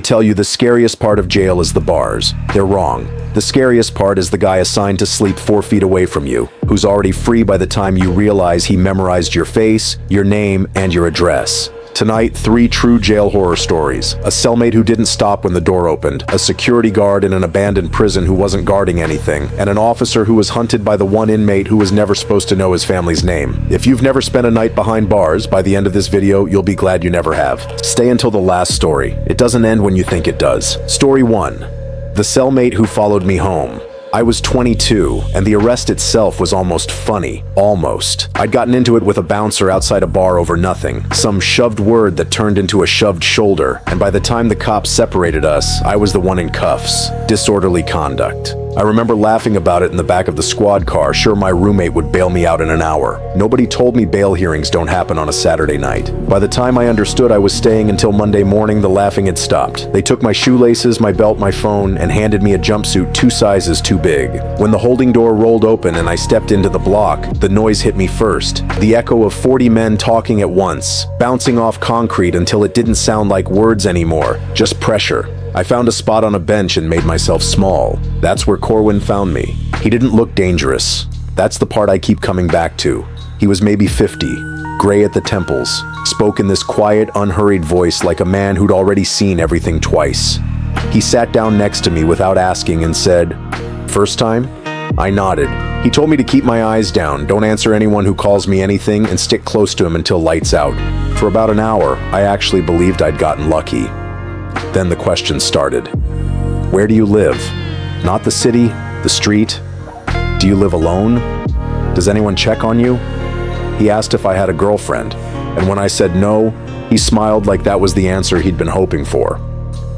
tell you the scariest part of jail is the bars. They're wrong. The scariest part is the guy assigned to sleep 4 feet away from you, who's already free by the time you realize he memorized your face, your name, and your address. Tonight, 3 true jail horror stories. A cellmate who didn't stop when the door opened, a security guard in an abandoned prison who wasn't guarding anything, and an officer who was hunted by the one inmate who was never supposed to know his family's name. If you've never spent a night behind bars, by the end of this video, you'll be glad you never have. Stay until the last story. It doesn't end when you think it does. Story 1. The cellmate who followed me home. I was 22, and the arrest itself was almost funny. Almost. I'd gotten into it with a bouncer outside a bar over nothing. Some shoved word that turned into a shoved shoulder, and by the time the cops separated us, I was the one in cuffs. Disorderly conduct. I remember laughing about it in the back of the squad car, sure my roommate would bail me out in an hour. Nobody told me bail hearings don't happen on a Saturday night. By the time I understood I was staying until Monday morning, the laughing had stopped. They took my shoelaces, my belt, my phone, and handed me a jumpsuit 2 sizes too big. When the holding door rolled open and I stepped into the block, the noise hit me first. The echo of 40 men talking at once, bouncing off concrete until it didn't sound like words anymore, just pressure. I found a spot on a bench and made myself small. That's where Corwin found me. He didn't look dangerous. That's the part I keep coming back to. He was maybe 50, gray at the temples, spoke in this quiet, unhurried voice like a man who'd already seen everything twice. He sat down next to me without asking and said, "First time?" I nodded. He told me to keep my eyes down, don't answer anyone who calls me anything, and stick close to him until lights out. For about an hour, I actually believed I'd gotten lucky. Then the question started. Where do you live? Not the city, the street. Do you live alone? Does anyone check on you? He asked if I had a girlfriend, and when I said no, he smiled like that was the answer he'd been hoping for.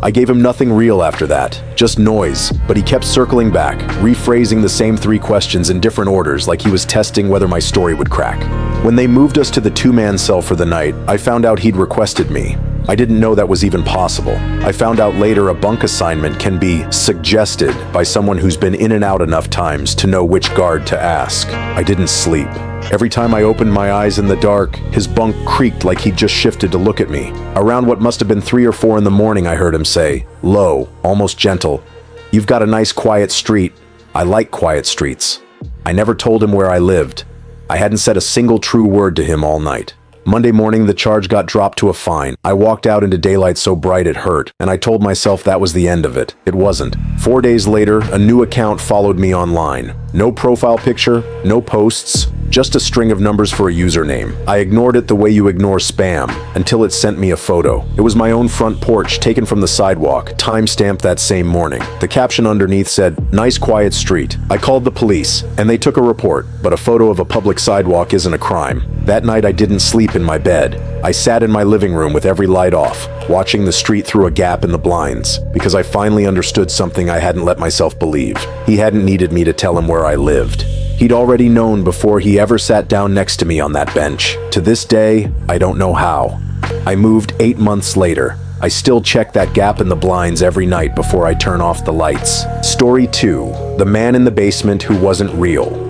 I gave him nothing real after that, just noise, but he kept circling back, rephrasing the same 3 questions in different orders like he was testing whether my story would crack. When they moved us to the 2-man cell for the night, I found out he'd requested me. I didn't know that was even possible. I found out later a bunk assignment can be suggested by someone who's been in and out enough times to know which guard to ask. I didn't sleep. Every time I opened my eyes in the dark, his bunk creaked like he'd just shifted to look at me. Around what must have been 3 or 4 in the morning, I heard him say, low, almost gentle, "You've got a nice quiet street. I like quiet streets." I never told him where I lived. I hadn't said a single true word to him all night. Monday morning, the charge got dropped to a fine. I walked out into daylight so bright it hurt, and I told myself that was the end of it. It wasn't. 4 days later, a new account followed me online. No profile picture, no posts, just a string of numbers for a username. I ignored it the way you ignore spam, until it sent me a photo. It was my own front porch, taken from the sidewalk, time-stamped that same morning. The caption underneath said, "Nice quiet street." I called the police, and they took a report, but a photo of a public sidewalk isn't a crime. That night I didn't sleep in my bed. I sat in my living room with every light off, watching the street through a gap in the blinds, because I finally understood something I hadn't let myself believe. He hadn't needed me to tell him where I lived. He'd already known before he ever sat down next to me on that bench. To this day, I don't know how. I moved 8 months later. I still check that gap in the blinds every night before I turn off the lights. Story 2. The man in the basement who wasn't real.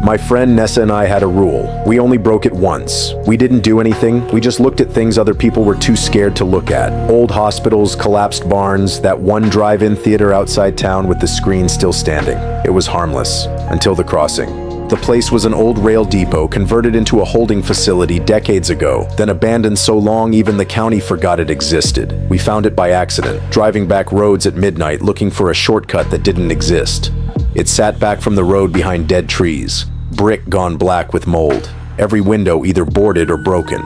My friend Nessa and I had a rule. We only broke it once. We didn't do anything. We just looked at things other people were too scared to look at. Old hospitals, collapsed barns, that one drive-in theater outside town with the screen still standing. It was harmless, until the crossing. The place was an old rail depot converted into a holding facility decades ago, then abandoned so long even the county forgot it existed. We found it by accident, driving back roads at midnight looking for a shortcut that didn't exist. It sat back from the road behind dead trees, brick gone black with mold, every window either boarded or broken.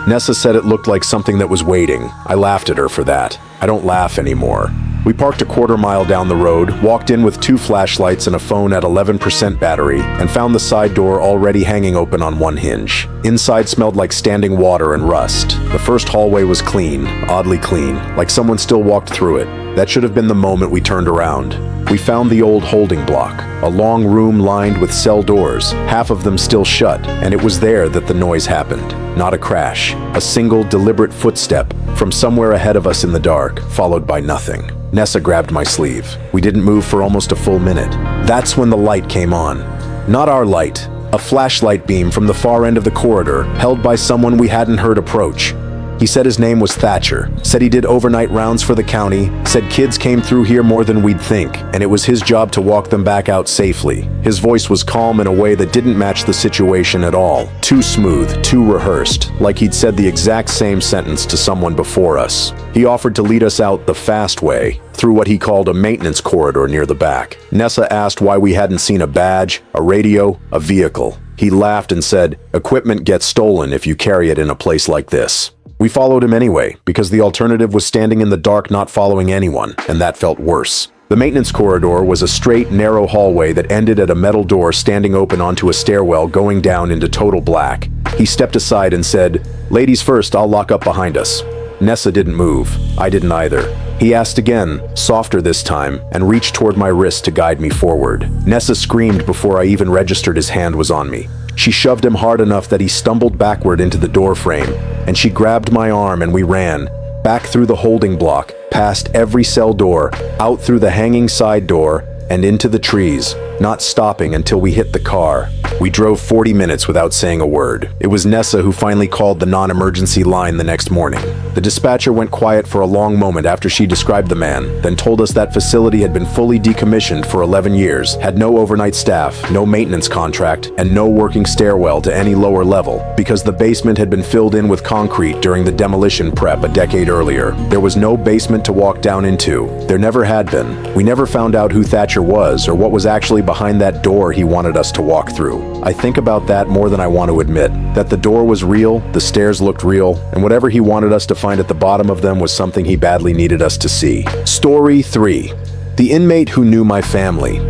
Nessa said it looked like something that was waiting. I laughed at her for that. I don't laugh anymore. We parked a quarter mile down the road, walked in with 2 flashlights and a phone at 11% battery, and found the side door already hanging open on one hinge. Inside smelled like standing water and rust. The first hallway was clean, oddly clean, like someone still walked through it. That should have been the moment we turned around. We found the old holding block, a long room lined with cell doors, half of them still shut, and it was there that the noise happened. Not a crash, a single deliberate footstep from somewhere ahead of us in the dark, followed by nothing. Nessa grabbed my sleeve. We didn't move for almost a full minute. That's when the light came on. Not our light, a flashlight beam from the far end of the corridor, held by someone we hadn't heard approach. He said his name was Thatcher, said he did overnight rounds for the county, said kids came through here more than we'd think, and it was his job to walk them back out safely. His voice was calm in a way that didn't match the situation at all. Too smooth, too rehearsed, like he'd said the exact same sentence to someone before us. He offered to lead us out the fast way, through what he called a maintenance corridor near the back. Nessa asked why we hadn't seen a badge, a radio, a vehicle. He laughed and said, "Equipment gets stolen if you carry it in a place like this." We followed him anyway, because the alternative was standing in the dark not following anyone, and that felt worse. The maintenance corridor was a straight, narrow hallway that ended at a metal door standing open onto a stairwell going down into total black. He stepped aside and said, "Ladies first, I'll lock up behind us." Nessa didn't move. I didn't either. He asked again, softer this time, and reached toward my wrist to guide me forward. Nessa screamed before I even registered his hand was on me. She shoved him hard enough that he stumbled backward into the door frame, and she grabbed my arm and we ran, back through the holding block, past every cell door, out through the hanging side door, and into the trees, not stopping until we hit the car. We drove 40 minutes without saying a word. It was Nessa who finally called the non-emergency line the next morning. The dispatcher went quiet for a long moment after she described the man, then told us that facility had been fully decommissioned for 11 years, had no overnight staff, no maintenance contract, and no working stairwell to any lower level, because the basement had been filled in with concrete during the demolition prep a decade earlier. There was no basement to walk down into. There never had been. We never found out who Thatcher was or what was actually behind that door he wanted us to walk through. I think about that more than I want to admit. That the door was real, the stairs looked real, and whatever he wanted us to find at the bottom of them was something he badly needed us to see. Story 3. The inmate who knew my family.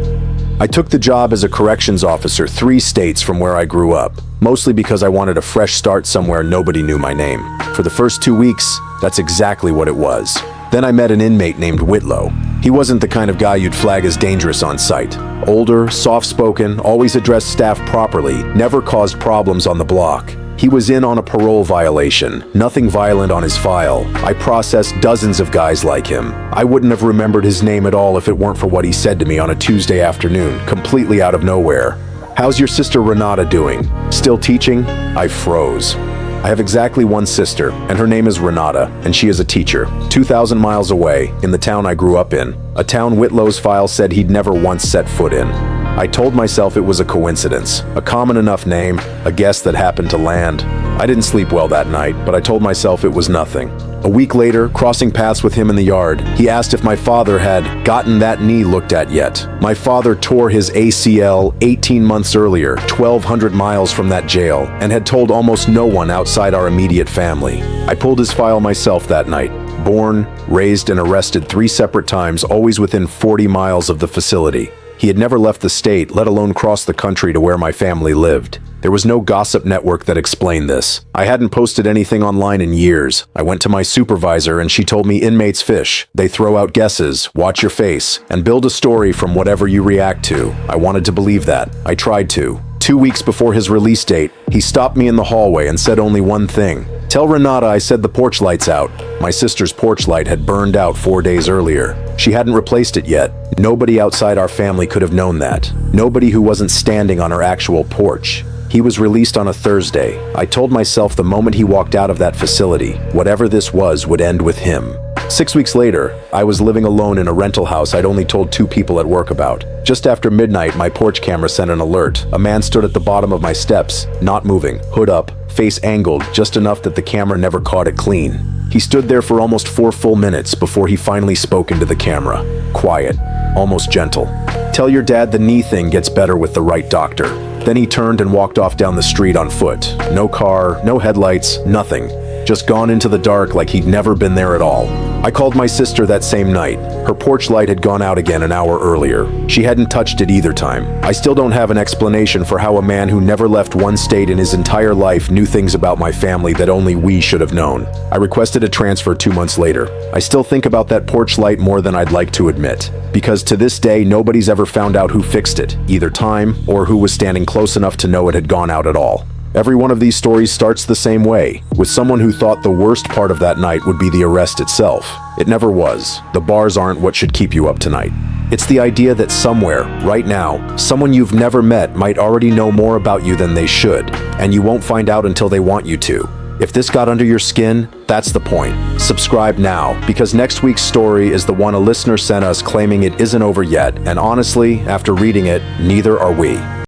I took the job as a corrections officer 3 states from where I grew up, mostly because I wanted a fresh start somewhere nobody knew my name. For the first 2 weeks, that's exactly what it was. Then I met an inmate named Whitlow. He wasn't the kind of guy you'd flag as dangerous on sight. Older, soft-spoken, always addressed staff properly, never caused problems on the block. He was in on a parole violation, nothing violent on his file. I processed dozens of guys like him. I wouldn't have remembered his name at all if it weren't for what he said to me on a Tuesday afternoon, completely out of nowhere. "How's your sister Renata doing? Still teaching?" I froze. I have exactly one sister, and her name is Renata, and she is a teacher, 2,000 miles away, in the town I grew up in, a town Whitlow's file said he'd never once set foot in. I told myself it was a coincidence, a common enough name, a guess that happened to land. I didn't sleep well that night, but I told myself it was nothing. A week later, crossing paths with him in the yard, he asked if my father had gotten that knee looked at yet. My father tore his ACL 18 months earlier, 1,200 miles from that jail, and had told almost no one outside our immediate family. I pulled his file myself that night. Born, raised, and arrested 3 separate times, always within 40 miles of the facility. He had never left the state, let alone cross the country to where my family lived. There was no gossip network that explained this. I hadn't posted anything online in years. I went to my supervisor and she told me inmates fish. They throw out guesses, watch your face, and build a story from whatever you react to. I wanted to believe that. I tried to. 2 weeks before his release date, he stopped me in the hallway and said only one thing. "Tell Renata I said the porch light's out." My sister's porch light had burned out 4 days earlier. She hadn't replaced it yet. Nobody outside our family could have known that. Nobody who wasn't standing on her actual porch. He was released on a Thursday. I told myself the moment he walked out of that facility, whatever this was would end with him. 6 weeks later, I was living alone in a rental house I'd only told 2 people at work about. Just after midnight, my porch camera sent an alert. A man stood at the bottom of my steps, not moving, hood up, face angled, just enough that the camera never caught it clean. He stood there for almost 4 full minutes before he finally spoke into the camera. Quiet, almost gentle. "Tell your dad the knee thing gets better with the right doctor." Then he turned and walked off down the street on foot. No car, no headlights, nothing. Just gone into the dark like he'd never been there at all. I called my sister that same night. Her porch light had gone out again an hour earlier. She hadn't touched it either time. I still don't have an explanation for how a man who never left one state in his entire life knew things about my family that only we should have known. I requested a transfer 2 months later. I still think about that porch light more than I'd like to admit, because to this day nobody's ever found out who fixed it, either time or who was standing close enough to know it had gone out at all. Every one of these stories starts the same way, with someone who thought the worst part of that night would be the arrest itself. It never was. The bars aren't what should keep you up tonight. It's the idea that somewhere, right now, someone you've never met might already know more about you than they should, and you won't find out until they want you to. If this got under your skin, that's the point. Subscribe now, because next week's story is the one a listener sent us claiming it isn't over yet, and honestly, after reading it, neither are we.